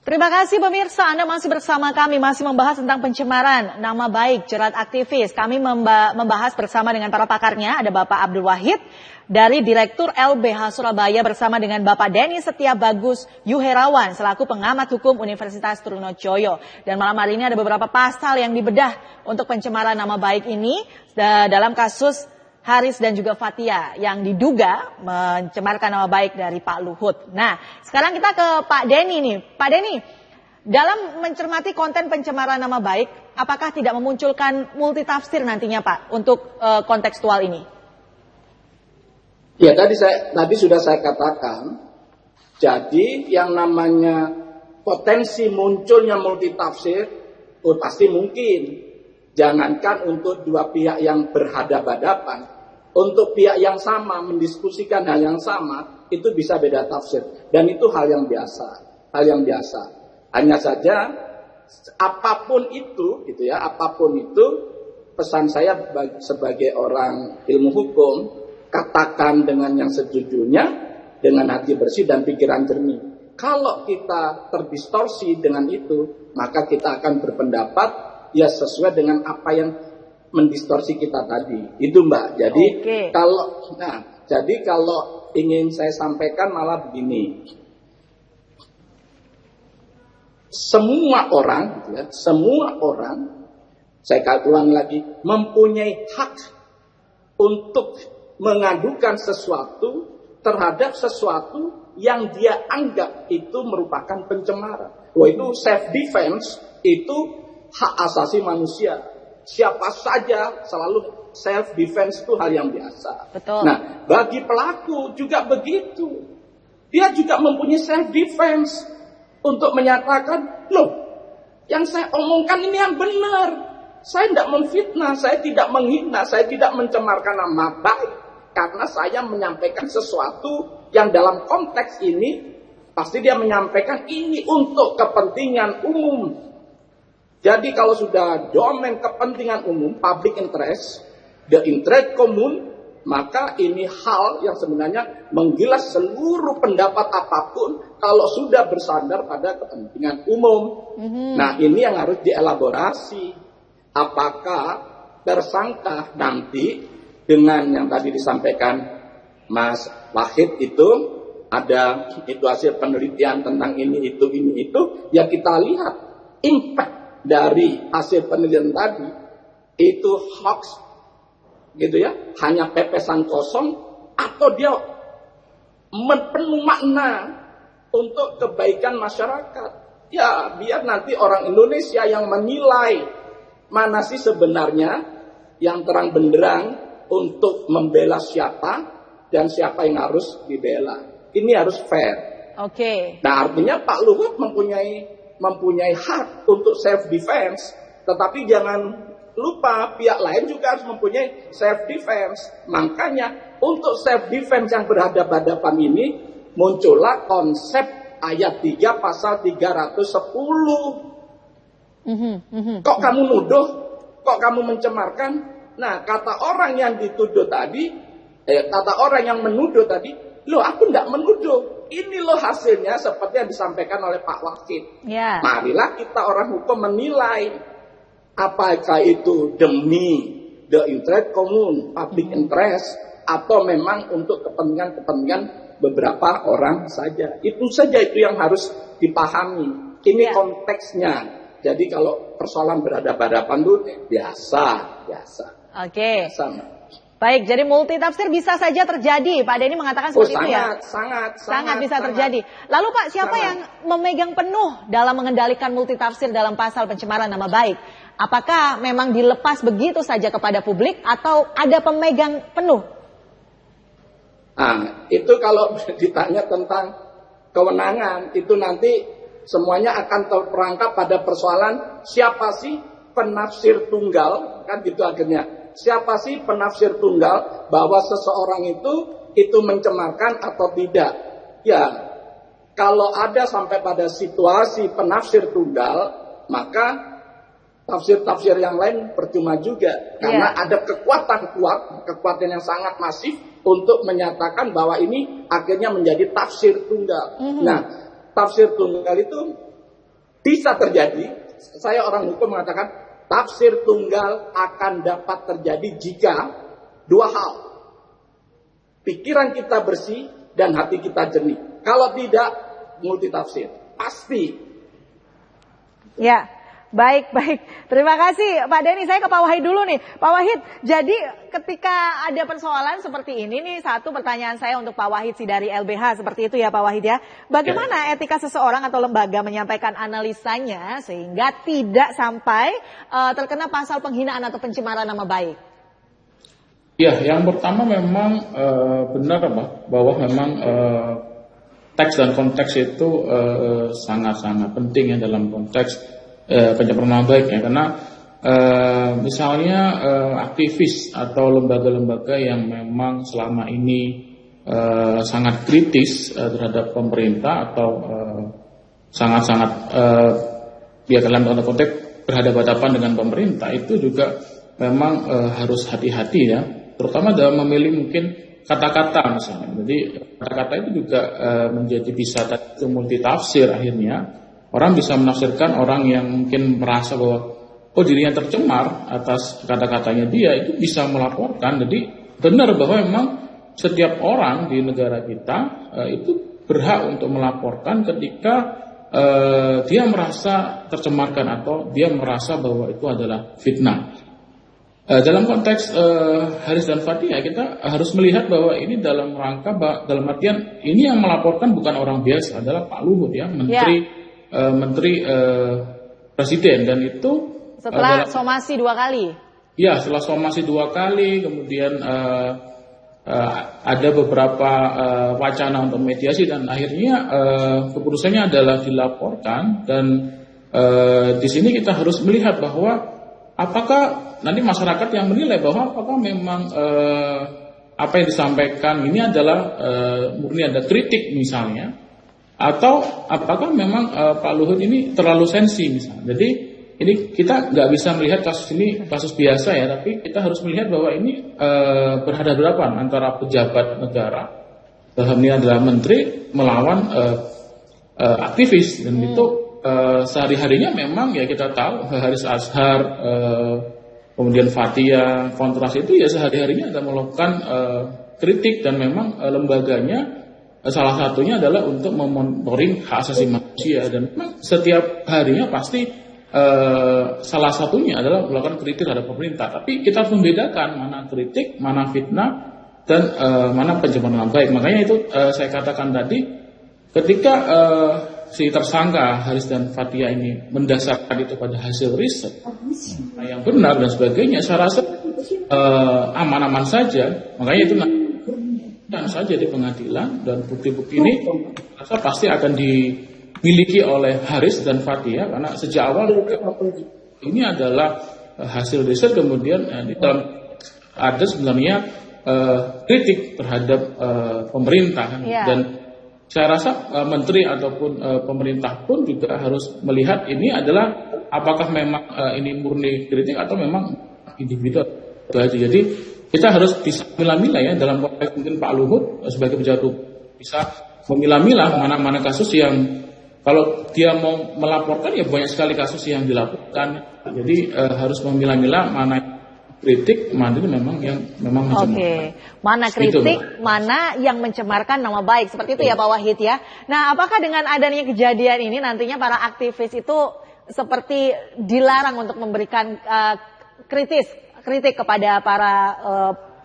Terima kasih pemirsa, Anda masih bersama kami, masih membahas tentang pencemaran nama baik jerat aktivis. Kami membahas bersama dengan para pakarnya, ada Bapak Abdul Wahid dari Direktur LBH Surabaya bersama dengan Bapak Denny Setiabagus Yuherawan selaku pengamat hukum Universitas Trunojoyo. Dan malam hari ini ada beberapa pasal yang dibedah untuk pencemaran nama baik ini dalam kasus Haris dan juga Fathia yang diduga mencemarkan nama baik dari Pak Luhut. Nah, sekarang kita ke Pak Denny nih. Pak Denny, dalam mencermati konten pencemaran nama baik, apakah tidak memunculkan multitafsir nantinya Pak untuk kontekstual ini? Ya, tadi sudah saya katakan. Jadi yang namanya potensi munculnya multitafsir, pasti mungkin. Jangankan untuk dua pihak yang berhadapan-hadapan, untuk pihak yang sama mendiskusikan hal yang sama itu bisa beda tafsir, dan itu hal yang biasa. Hanya saja apapun itu, gitu ya, apapun itu, pesan saya sebagai orang ilmu hukum, katakan dengan yang sejujurnya, dengan hati bersih dan pikiran jernih. Kalau kita terdistorsi dengan itu, maka kita akan berpendapat ya sesuai dengan apa yang mendistorsi kita tadi. Itu Mbak. Jadi kalau ingin saya sampaikan malah begini. Semua orang, saya ulang lagi, mempunyai hak untuk mengadukan sesuatu terhadap sesuatu yang dia anggap itu merupakan pencemaran. Wah, itu self defense, itu hak asasi manusia. Siapa saja selalu self defense itu hal yang biasa. Betul. Nah, bagi pelaku juga begitu. Dia juga mempunyai self defense untuk menyatakan, loh, yang saya omongkan ini yang benar. Saya tidak memfitnah, saya tidak menghina, saya tidak mencemarkan nama baik. karena saya menyampaikan sesuatu yang dalam konteks ini pasti dia menyampaikan ini untuk kepentingan umum. Jadi kalau sudah domain kepentingan umum, public interest, the interest common, maka ini hal yang sebenarnya menggilas seluruh pendapat apapun kalau sudah bersandar pada kepentingan umum. Nah, ini yang harus dielaborasi. Apakah tersangka nanti dengan yang tadi disampaikan Mas Wahid itu ada itu hasil penelitian tentang ini itu, ya kita lihat impact dari hasil penelitian tadi itu hoax gitu ya, hanya pepesan kosong atau dia penuh makna untuk kebaikan masyarakat. Ya biar nanti orang Indonesia yang menilai mana sih sebenarnya yang terang benderang untuk membela siapa dan siapa yang harus dibela. Ini harus fair. Oke. Nah, artinya Pak Luhut mempunyai hak untuk self defense, tetapi jangan lupa pihak lain juga harus mempunyai self defense. Makanya untuk self defense yang berhadapan-hadapan ini muncullah konsep ayat 3 pasal 310. Kok kamu nuduh? Kok kamu mencemarkan? Nah, kata orang yang dituduh tadi, kata orang yang menuduh tadi, loh aku tidak menuduh. Ini loh hasilnya seperti yang disampaikan oleh Pak Wahid. Yeah. Marilah kita orang hukum menilai apakah itu demi the interest common, public interest, atau memang untuk kepentingan beberapa orang saja. Itu saja itu yang harus dipahami. Ini konteksnya. Jadi kalau persoalan berhadapan-hadapan itu biasa. Oke. Biasa. Baik, jadi multitafsir bisa saja terjadi. Pak Denny mengatakan seperti itu ya? Sangat bisa terjadi. Lalu Pak, siapa yang memegang penuh dalam mengendalikan multitafsir dalam pasal pencemaran nama baik? Apakah memang dilepas begitu saja kepada publik atau ada pemegang penuh? Nah, itu kalau ditanya tentang kewenangan, itu nanti semuanya akan terperangkap pada persoalan siapa sih penafsir tunggal, kan gitu akhirnya. Siapa sih penafsir tunggal bahwa seseorang itu mencemarkan atau tidak? Ya, kalau ada sampai pada situasi penafsir tunggal, maka tafsir-tafsir yang lain percuma juga. Karena ada kekuatan yang sangat masif untuk menyatakan bahwa ini akhirnya menjadi tafsir tunggal. Nah, tafsir tunggal itu bisa terjadi. Saya orang hukum mengatakan, tafsir tunggal akan dapat terjadi jika dua hal. Pikiran kita bersih dan hati kita jernih. Kalau tidak, multitafsir. Pasti. Ya, baik. Terima kasih Pak Denny. Saya ke Pak Wahid dulu nih. Pak Wahid, jadi ketika ada persoalan seperti ini nih, satu pertanyaan saya untuk Pak Wahid sih dari LBH seperti itu ya Pak Wahid ya. Bagaimana etika seseorang atau lembaga menyampaikan analisanya sehingga tidak sampai terkena pasal penghinaan atau pencemaran nama baik? Ya, yang pertama memang benar bahwa memang teks dan konteks itu sangat-sangat penting ya dalam konteks pencemaran nama baik ya, karena misalnya aktivis atau lembaga-lembaga yang memang selama ini sangat kritis terhadap pemerintah atau sangat-sangat ya dalam tanda konteks berhadapan dengan pemerintah, itu juga memang harus hati-hati ya, terutama dalam memilih mungkin kata-kata misalnya. Jadi kata-kata itu juga menjadi bisa multitafsir. Akhirnya orang bisa menafsirkan, orang yang mungkin merasa bahwa dirinya tercemar atas kata-katanya dia, itu bisa melaporkan. Jadi benar bahwa memang setiap orang di negara kita itu berhak untuk melaporkan ketika dia merasa tercemarkan atau dia merasa bahwa itu adalah fitnah. Dalam konteks Haris dan Fathia, kita harus melihat bahwa ini dalam rangka, dalam artian ini yang melaporkan bukan orang biasa, adalah Pak Luhut ya, Menteri Presiden, dan itu setelah somasi 2 kali. Ya, setelah somasi 2 kali, kemudian ada beberapa wacana untuk mediasi dan akhirnya keputusannya adalah dilaporkan. Dan di sini kita harus melihat bahwa apakah nanti masyarakat yang menilai bahwa apakah memang apa yang disampaikan ini adalah murni ada kritik misalnya, atau apakah memang Pak Luhut ini terlalu sensi misalnya. Jadi ini kita nggak bisa melihat kasus ini kasus biasa ya, tapi kita harus melihat bahwa ini berhadapan antara pejabat negara, dalam ini adalah menteri melawan aktivis, dan itu sehari-harinya memang ya kita tahu Haris Azhar, kemudian Fathia, Kontras itu ya sehari-harinya ada melakukan kritik, dan memang lembaganya salah satunya adalah untuk memonitoring hak asasi manusia, dan memang setiap harinya pasti salah satunya adalah melakukan kritik terhadap pemerintah. Tapi kita harus membedakan mana kritik, mana fitnah, dan mana pencemaran nama baik. Makanya itu saya katakan tadi, ketika si tersangka Haris dan Fathia ini mendasarkan itu pada hasil riset yang benar dan sebagainya, saya rasa aman-aman saja. Makanya itu dan saja di pengadilan, dan bukti-bukti ini rasa pasti akan dimiliki oleh Haris dan Fathia, karena sejak awal ini adalah hasil riset. Kemudian di dalam ada sebenarnya kritik terhadap pemerintah, dan saya rasa menteri ataupun pemerintah pun juga harus melihat ini adalah apakah memang ini murni kritik atau memang individu. Jadi kita harus bisa memilah-milah ya, dalam konteks mungkin Pak Luhut sebagai pejabat hukum bisa memilah-milah mana-mana kasus yang kalau dia mau melaporkan ya banyak sekali kasus yang dilaporkan. Jadi harus memilah-milah mana kritik, mana itu memang yang memang mencemarkan. Mana kritik, mana yang mencemarkan nama baik. Seperti itu ya Pak Wahid ya. Nah, apakah dengan adanya kejadian ini nantinya para aktivis itu seperti dilarang untuk memberikan kritik kepada para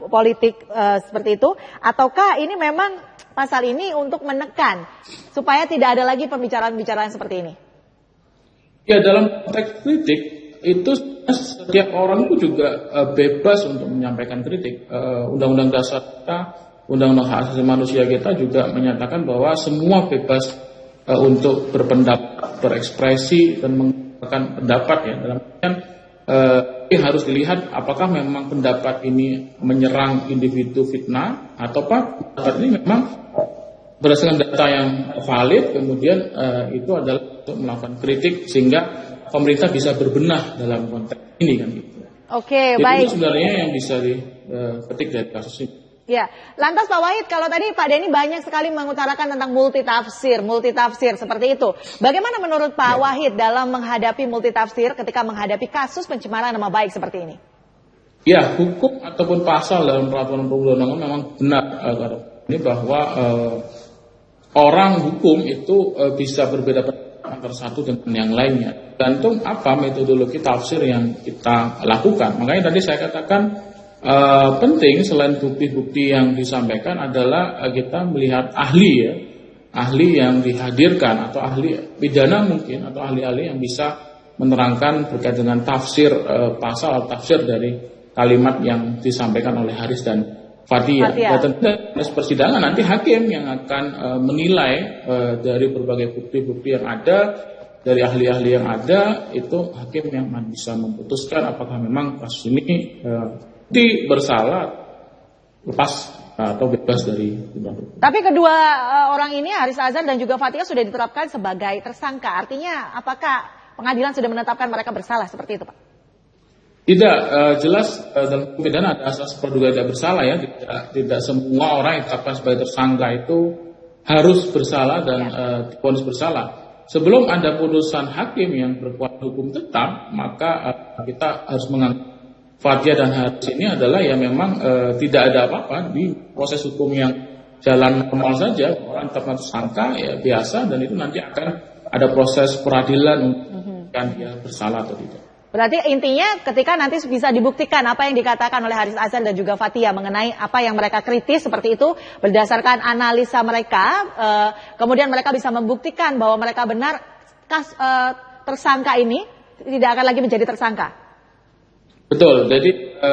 politik seperti itu, ataukah ini memang pasal ini untuk menekan supaya tidak ada lagi pembicaraan-pembicaraan seperti ini? Ya, dalam konteks kritik itu setiap orang itu juga bebas untuk menyampaikan kritik. Undang-Undang dasar kita, Undang-Undang hak asasi manusia kita juga menyatakan bahwa semua bebas untuk berpendapat, berekspresi, dan mengungkapkan pendapat ya. Dalam artian harus dilihat apakah memang pendapat ini menyerang individu fitnah, ataukah pendapat ini memang berdasarkan data yang valid, kemudian itu adalah untuk melakukan kritik sehingga pemerintah bisa berbenah dalam konteks ini kan gitu. Oke, jadi baik. Itu sebenarnya yang bisa dipetik dari kasus ini. Ya, lantas Pak Wahid, kalau tadi Pak Denny banyak sekali mengutarakan tentang multitafsir seperti itu. Bagaimana menurut Pak Wahid dalam menghadapi multitafsir ketika menghadapi kasus pencemaran nama baik seperti ini? Ya, hukum ataupun pasal dalam peraturan perundang-undangan memang benar ini bahwa orang hukum itu bisa berbeda antara satu dengan yang lainnya. Tergantung apa metodologi tafsir yang kita lakukan. Makanya tadi saya katakan penting selain bukti-bukti yang disampaikan adalah kita melihat ahli yang dihadirkan, atau ahli pidana mungkin, atau ahli-ahli yang bisa menerangkan berkait dengan tafsir pasal atau tafsir dari kalimat yang disampaikan oleh Haris dan Fathia. Dan tentu dalam persidangan nanti hakim yang akan menilai dari berbagai bukti-bukti yang ada, dari ahli-ahli yang ada, itu hakim yang bisa memutuskan apakah memang kasus ini bersalah, lepas atau bebas dari hukum. Tapi kedua orang ini, Haris Azhar dan juga Fathia, sudah ditetapkan sebagai tersangka. Artinya apakah pengadilan sudah menetapkan mereka bersalah seperti itu, Pak? Tidak, jelas dalam pidana ada asas praduga tidak bersalah ya. Tidak semua orang yang ditetapkan sebagai tersangka itu harus bersalah dan divonis bersalah. Sebelum ada putusan hakim yang berkuat hukum tetap, maka kita harus menganggap Fathia dan Haris ini adalah yang memang tidak ada apa-apa di proses hukum yang jalan normal saja. Orang tetapkan tersangka ya biasa, dan itu nanti akan ada proses peradilan untuk dia bersalah atau tidak. Berarti intinya ketika nanti bisa dibuktikan apa yang dikatakan oleh Haris Azhar dan juga Fathia mengenai apa yang mereka kritis seperti itu, berdasarkan analisa mereka, kemudian mereka bisa membuktikan bahwa mereka benar, tersangka ini tidak akan lagi menjadi tersangka. Betul, jadi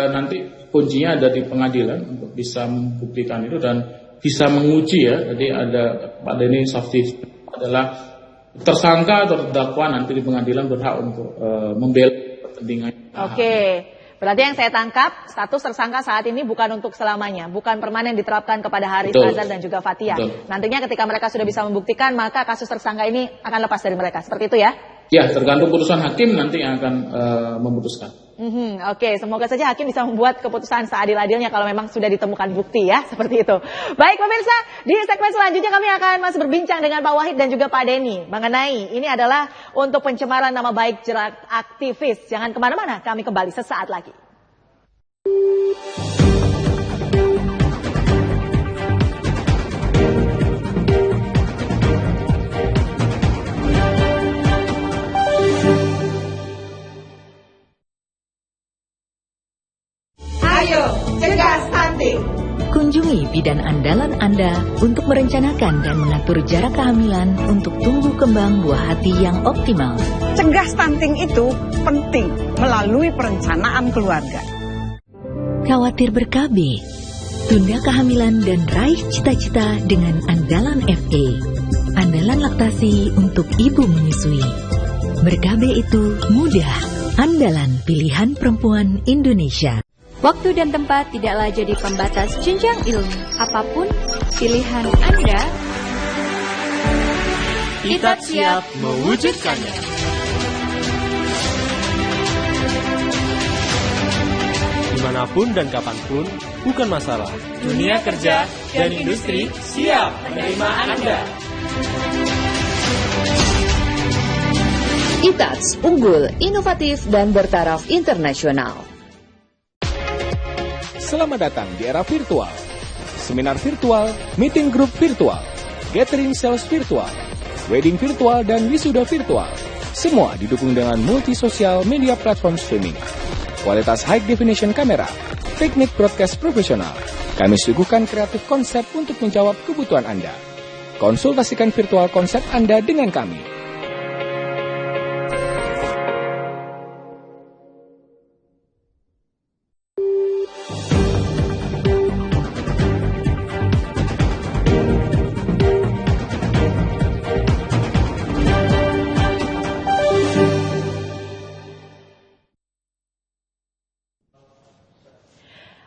nanti kuncinya ada di pengadilan untuk bisa membuktikan itu dan bisa menguji ya. Jadi ada Pak Denny Safti adalah tersangka atau terdakwa, nanti di pengadilan berhak untuk membela kepentingan. Oke. Berarti yang saya tangkap, status tersangka saat ini bukan untuk selamanya, bukan permanen diterapkan kepada Haris Azhar dan juga Fathia. Nantinya ketika mereka sudah bisa membuktikan, maka kasus tersangka ini akan lepas dari mereka. Seperti itu ya? Ya, tergantung putusan hakim nanti yang akan memutuskan. Oke, semoga saja hakim bisa membuat keputusan seadil-adilnya kalau memang sudah ditemukan bukti ya, seperti itu. Baik pemirsa, di segmen selanjutnya kami akan masih berbincang dengan Pak Wahid dan juga Pak Denny mengenai ini adalah untuk pencemaran nama baik jerat aktivis. Jangan kemana-mana, kami kembali sesaat lagi. Ayo, cegah stunting. Kunjungi bidan andalan Anda untuk merencanakan dan mengatur jarak kehamilan untuk tumbuh kembang buah hati yang optimal. Cegah stunting itu penting melalui perencanaan keluarga. Khawatir ber-KB? Tunda kehamilan dan raih cita-cita dengan Andalan FA. Andalan laktasi untuk ibu menyusui. Ber-KB itu mudah. Andalan pilihan perempuan Indonesia. Waktu dan tempat tidaklah jadi pembatas jenjang ilmu. Apapun pilihan Anda, kita siap mewujudkannya. Dimanapun dan kapanpun, bukan masalah. Dunia kerja dan industri siap menerima Anda. ITATS unggul, inovatif, dan bertaraf internasional. Selamat datang di era virtual. Seminar virtual, meeting group virtual, gathering sales virtual, wedding virtual, dan wisuda virtual. Semua didukung dengan multi-sosial media platform streaming. Kualitas high definition kamera, teknik broadcast profesional. Kami suguhkan kreatif konsep untuk menjawab kebutuhan Anda. Konsultasikan virtual konsep Anda dengan kami.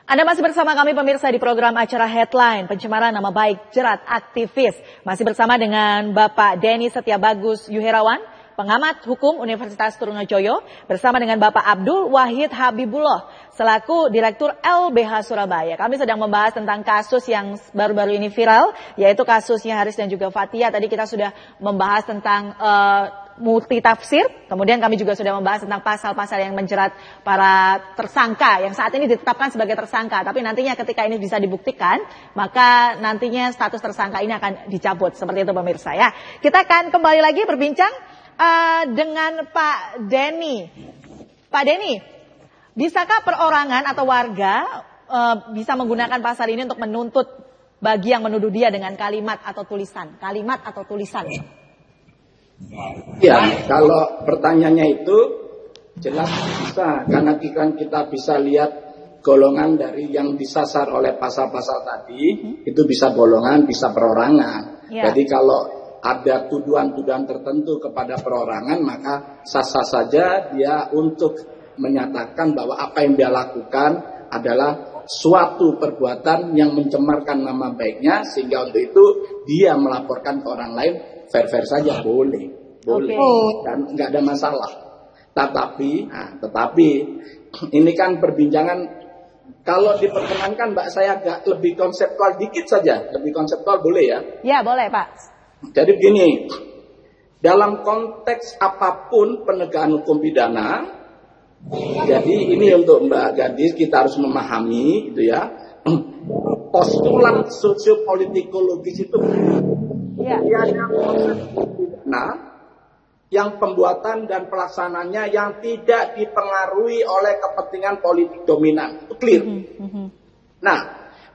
Anda masih bersama kami pemirsa di program acara Headline, pencemaran nama baik jerat aktivis. Masih bersama dengan Bapak Denny Setiabagus Yuherawan, pengamat hukum Universitas Trunojoyo, bersama dengan Bapak Abdul Wahid Habibullah, selaku Direktur LBH Surabaya. Kami sedang membahas tentang kasus yang baru-baru ini viral, yaitu kasusnya Haris dan juga Fathia. Tadi kita sudah membahas tentang multitafsir, kemudian kami juga sudah membahas tentang pasal-pasal yang menjerat para tersangka yang saat ini ditetapkan sebagai tersangka, tapi nantinya ketika ini bisa dibuktikan, maka nantinya status tersangka ini akan dicabut, seperti itu pemirsa ya. Kita akan kembali lagi berbincang dengan Pak Denny. Pak Denny, bisakah perorangan atau warga bisa menggunakan pasal ini untuk menuntut bagi yang menuduh dia dengan kalimat atau tulisan? Ya, kalau pertanyaannya itu jelas bisa, karena kita bisa lihat golongan dari yang disasar oleh pasal-pasal tadi, itu bisa golongan, bisa perorangan. Jadi kalau ada tuduhan-tuduhan tertentu kepada perorangan, maka sah-sah saja dia untuk menyatakan bahwa apa yang dia lakukan adalah suatu perbuatan yang mencemarkan nama baiknya, sehingga untuk itu dia melaporkan ke orang lain. Fair-fair saja, boleh, dan nggak ada masalah. Tetapi ini kan perbincangan. Kalau diperkenankan, Mbak, saya agak lebih konseptual dikit saja, lebih konseptual boleh ya? Ya boleh Pak. Jadi begini, dalam konteks apapun penegakan hukum pidana, jadi ini untuk Mbak Gadis kita harus memahami, gitu ya. Postulat sosiopolitikologis itu. Ada proses pidana yang pembuatan dan pelaksanaannya yang tidak dipengaruhi oleh kepentingan politik dominan. Itu clear. Nah,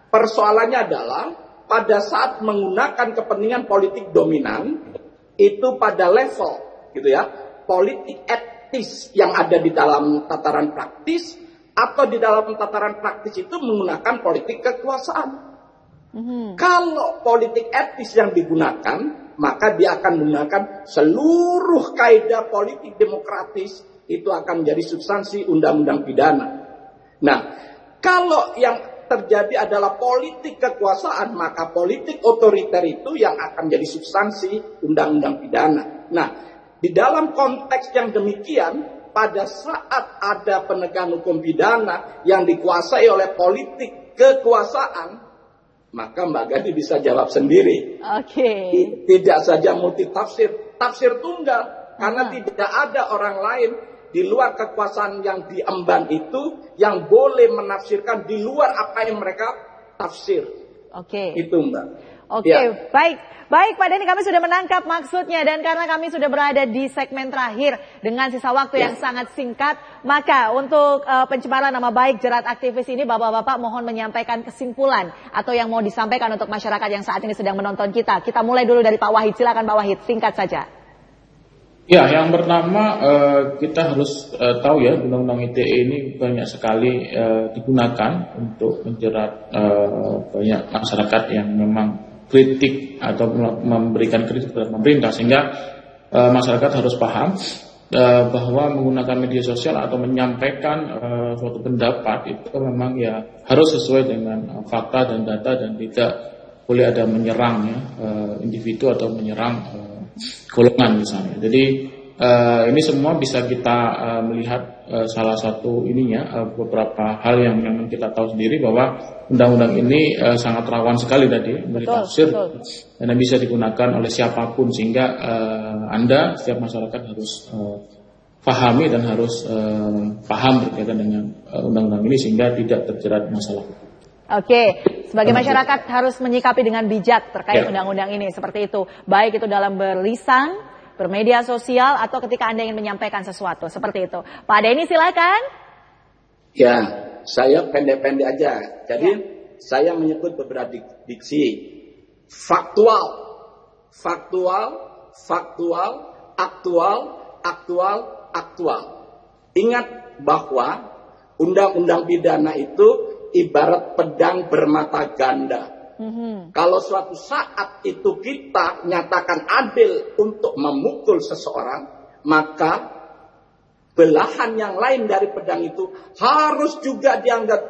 persoalannya adalah pada saat menggunakan kepentingan politik dominan itu pada level gitu ya, politik etis yang ada di dalam tataran praktis atau di dalam tataran praktis itu menggunakan politik kekuasaan. Kalau politik etis yang digunakan, maka dia akan menggunakan seluruh kaidah politik demokratis, itu akan menjadi substansi undang-undang pidana. Nah, kalau yang terjadi adalah politik kekuasaan, maka politik otoriter itu yang akan jadi substansi undang-undang pidana. Nah, di dalam konteks yang demikian, pada saat ada penegakan hukum pidana yang dikuasai oleh politik kekuasaan, maka Mbak Gadi bisa jawab sendiri. Tidak saja multi tafsir, tafsir tunggal, karena tidak ada orang lain di luar kekuasaan yang diemban itu yang boleh menafsirkan di luar apa yang mereka tafsir. Itu Mbak. Baik Pak Denny, kami sudah menangkap maksudnya, dan karena kami sudah berada di segmen terakhir dengan sisa waktu yang sangat singkat, maka untuk pencemaran nama baik jerat aktivis ini, Bapak-bapak mohon menyampaikan kesimpulan atau yang mau disampaikan untuk masyarakat yang saat ini sedang menonton kita. Kita mulai dulu dari Pak Wahid, silakan Pak Wahid, singkat saja. Ya, yang pertama kita harus tahu ya, Undang-Undang ITE ini banyak sekali digunakan untuk menjerat banyak masyarakat yang memang kritik atau memberikan kritik terhadap pemerintah, sehingga masyarakat harus paham bahwa menggunakan media sosial atau menyampaikan suatu pendapat itu memang ya harus sesuai dengan fakta dan data, dan tidak boleh ada menyerang individu atau menyerang golongan misalnya. Jadi ini semua bisa kita melihat salah satu beberapa hal yang memang kita tahu sendiri bahwa undang-undang ini sangat rawan sekali tadi dari tafsir, dan bisa digunakan oleh siapapun, sehingga Anda setiap masyarakat harus pahami dan harus paham berkaitan dengan undang-undang ini sehingga tidak terjerat masalah. Sebagai masyarakat harus menyikapi dengan bijak terkait undang-undang ini, seperti itu. Baik itu dalam berlisan, bermedia sosial, atau ketika Anda ingin menyampaikan sesuatu, seperti itu. Pak Denny silakan. Ya, saya pendek-pendek aja. Jadi saya menyebut beberapa diksi. Faktual, aktual. Ingat bahwa undang-undang pidana itu ibarat pedang bermata ganda. Kalau suatu saat itu kita nyatakan adil untuk memukul seseorang, maka belahan yang lain dari pedang itu harus juga dianggap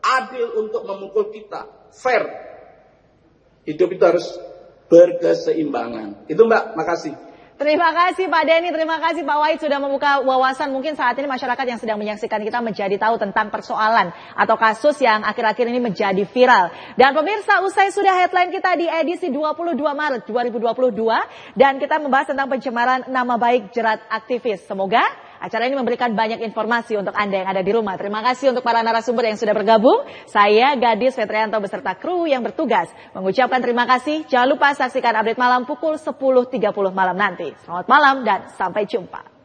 adil untuk memukul kita. Fair. Hidup itu harus berkeseimbangan. Itu Mbak, makasih. Terima kasih Pak Denny, terima kasih Pak Wahid sudah membuka wawasan. Mungkin saat ini masyarakat yang sedang menyaksikan kita menjadi tahu tentang persoalan atau kasus yang akhir-akhir ini menjadi viral. Dan pemirsa, usai sudah headline kita di edisi 22 Maret 2022 dan kita membahas tentang pencemaran nama baik jerat aktivis. Semoga acara ini memberikan banyak informasi untuk Anda yang ada di rumah. Terima kasih untuk para narasumber yang sudah bergabung. Saya Gadis Fetrianto beserta kru yang bertugas mengucapkan terima kasih. Jangan lupa saksikan update malam pukul 10.30 malam nanti. Selamat malam dan sampai jumpa.